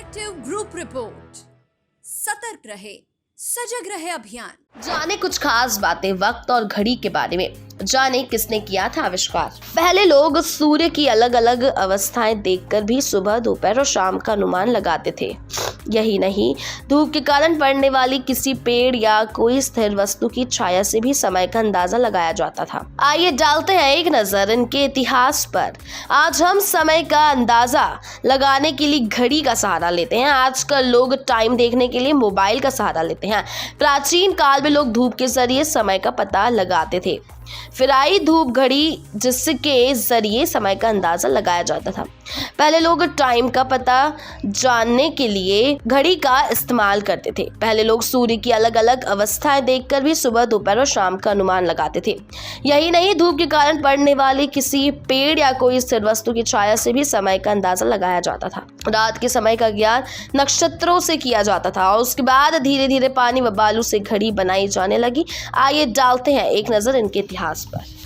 Collective group report. सतर्क रहे, सजग रहे अभियान। जाने कुछ खास बातें वक्त और घड़ी के बारे में। जाने किसने किया था आविष्कार। पहले लोग सूर्य की अलग अलग अवस्थाएं देखकर भी सुबह, दोपहर और शाम का अनुमान लगाते थे। यही नहीं, धूप के कारण पड़ने वाली किसी पेड़ या कोई स्थिर वस्तु की छाया से भी समय का अंदाजा लगाया जाता था। आइए डालते हैं एक नजर इनके इतिहास पर। आज हम समय का अंदाजा लगाने के लिए घड़ी का सहारा लेते हैं। आजकल लोग टाइम देखने के लिए मोबाइल का सहारा लेते हैं। प्राचीन काल में लोग धूप के जरिए समय का पता लगाते थे। फिर आई धूप घड़ी, जिसके जरिए समय का अंदाजा लगाया जाता था। पहले लोग टाइम का पता जानने के लिए घड़ी का इस्तेमाल करते थे। पहले लोग सूर्य की अलग अलग अवस्थाएं देखकर भी सुबह, दोपहर और शाम का अनुमान लगाते थे। यही नहीं, धूप के कारण पड़ने वाले किसी पेड़ या कोई स्थिर वस्तु की छाया से भी समय का अंदाजा लगाया जाता था। रात के समय का ज्ञान नक्षत्रों से किया जाता था और उसके बाद धीरे धीरे पानी व बालू से घड़ी बनाई जाने लगी। आइए डालते हैं एक नजर इनके इतिहास पर।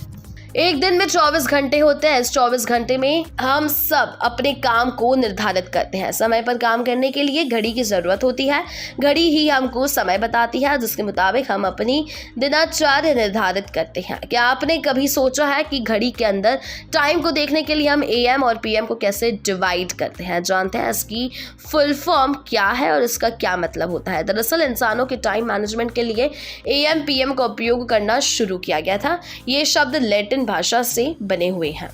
एक दिन में 24 घंटे होते हैं। इस 24 घंटे में हम सब अपने काम को निर्धारित करते हैं। समय पर काम करने के लिए घड़ी की जरूरत होती है। घड़ी ही हमको समय बताती है, जिसके मुताबिक हम अपनी दिनचर्या निर्धारित करते हैं। क्या आपने कभी सोचा है कि घड़ी के अंदर टाइम को देखने के लिए हम AM और PM को कैसे डिवाइड करते हैं? जानते हैं इसकी फुल फॉर्म क्या है और इसका क्या मतलब होता है। दरअसल इंसानों के टाइम मैनेजमेंट के लिए AM PM का उपयोग करना शुरू किया गया था। ये शब्द लैटिन भाषा से बने हुए हैं।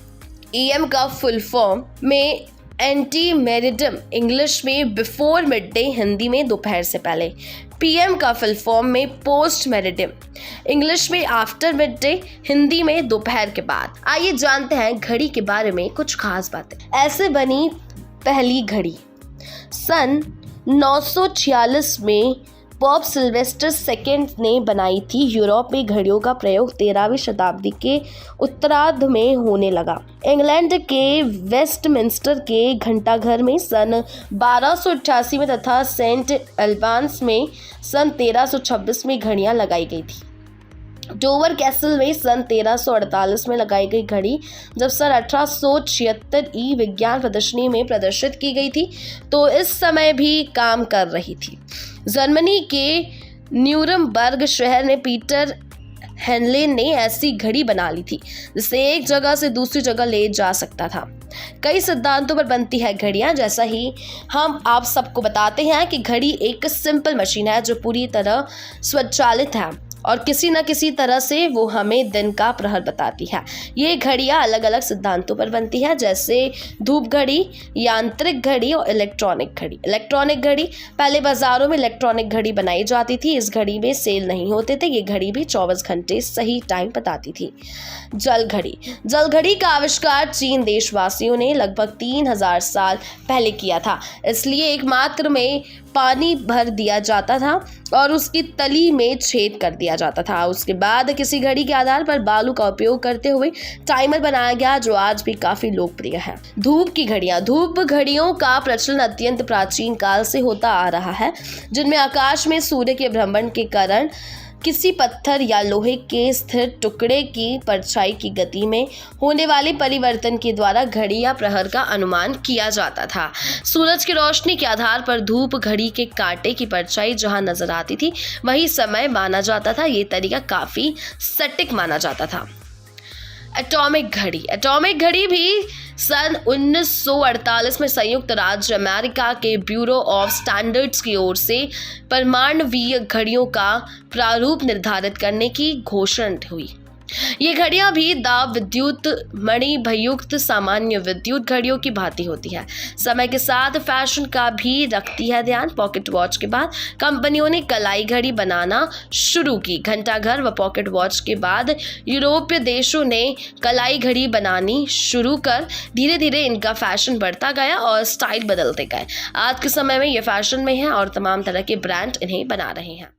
AM का फुल फॉर्म में एंटी मेरिडियम, इंग्लिश में बिफोर मिड डे, हिंदी में दोपहर से पहले। PM का फुल फॉर्म में पोस्ट मेरिडियम, इंग्लिश में आफ्टर मिड डे, हिंदी में दोपहर के बाद। आइए जानते हैं घड़ी के बारे में कुछ खास बातें। ऐसे बनी पहली घड़ी। सन 946 में पॉप सिल्वेस्टर सेकेंड ने बनाई थी। यूरोप में घड़ियों का प्रयोग 13वीं शताब्दी के उत्तरार्ध में होने लगा। इंग्लैंड के वेस्टमिंस्टर के घंटाघर में सन 1288 में तथा सेंट एल्बान्स में सन 1326 में घड़ियां लगाई गई थी। डोवर कैसल में सन 1348 में लगाई गई घड़ी जब सन 1876 ई विज्ञान प्रदर्शनी में प्रदर्शित की गई थी तो इस समय भी काम कर रही थी। जर्मनी के न्यूरमबर्ग शहर में पीटर हेनलेन ने ऐसी घड़ी बना ली थी जिसे एक जगह से दूसरी जगह ले जा सकता था। कई सिद्धांतों पर बनती है घड़ियां। जैसा ही हम आप सबको बताते हैं कि घड़ी एक सिंपल मशीन है जो पूरी तरह स्वचालित है और किसी न किसी तरह से वो हमें दिन का प्रहर बताती है। ये घड़ियां अलग अलग सिद्धांतों पर बनती है, जैसे धूप घड़ी, यांत्रिक घड़ी और इलेक्ट्रॉनिक घड़ी। इलेक्ट्रॉनिक घड़ी, पहले बाजारों में इलेक्ट्रॉनिक घड़ी बनाई जाती थी। इस घड़ी में सेल नहीं होते थे। ये घड़ी भी 24 घंटे सही टाइम बताती थी। जल घड़ी। जल घड़ी का आविष्कार चीन देशवासियों ने लगभग 3000 साल पहले किया था। इसलिए एक मात्र में पानी भर दिया जाता था और उसकी तली में छेद कर दिया जाता था। उसके बाद किसी घड़ी के आधार पर बालू का उपयोग करते हुए टाइमर बनाया गया, जो आज भी काफी लोकप्रिय है। धूप की घड़ियां। धूप घड़ियों का प्रचलन अत्यंत प्राचीन काल से होता आ रहा है, जिनमें आकाश में सूर्य के भ्रमण के कारण किसी पत्थर या लोहे के स्थिर टुकड़े की परछाई की गति में होने वाले परिवर्तन के द्वारा घड़ी या प्रहर का अनुमान किया जाता था। सूरज की रोशनी के आधार पर धूप घड़ी के कांटे की परछाई जहां नजर आती थी वही समय माना जाता था। ये तरीका काफी सटीक माना जाता था। एटॉमिक घड़ी। एटॉमिक घड़ी भी सन 1948 में संयुक्त राज्य अमेरिका के ब्यूरो ऑफ स्टैंडर्ड्स की ओर से परमाणुवीय घड़ियों का प्रारूप निर्धारित करने की घोषणा हुई। ये घड़ियां भी दाब विद्युत मणिभयुक्त सामान्य विद्युत घड़ियों की भांति होती है। समय के साथ फैशन का भी रखती है ध्यान। पॉकेट वॉच के बाद कंपनियों ने कलाई घड़ी बनाना शुरू की। घंटाघर व पॉकेट वॉच के बाद यूरोपीय देशों ने कलाई घड़ी बनानी शुरू कर धीरे धीरे इनका फैशन बढ़ता गया और स्टाइल बदलते गए। आज के समय में ये फैशन में है और तमाम तरह के ब्रांड इन्हें बना रहे हैं।